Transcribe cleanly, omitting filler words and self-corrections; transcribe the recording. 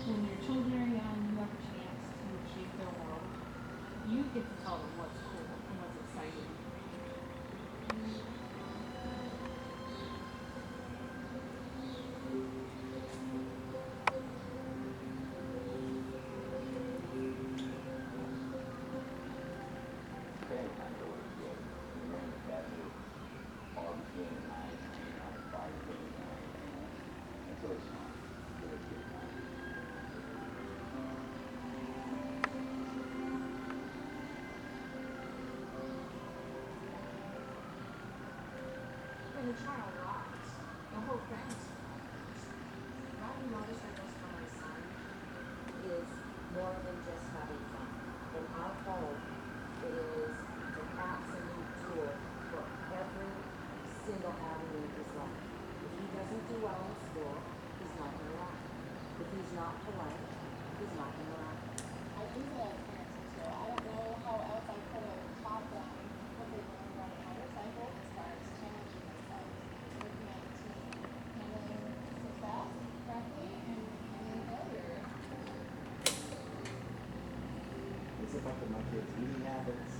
When your children are young, you have a chance to shape their world. You get to tell them what's cool and what's exciting. When a child laughs, the whole family laughs. What I noticed I guess for my son is more than just having fun. In our home, it is an absolute tool for every single avenue of his life. If he doesn't do well in school, he's not going to laugh. If he's not polite, he's not going to laugh. I use it as parenting too. I don't know how else I could have taught them what they learned on a motorcycle as far as challenging themselves, working as a team, handling success correctly, and handling failure. It's affected my kids' eating habits,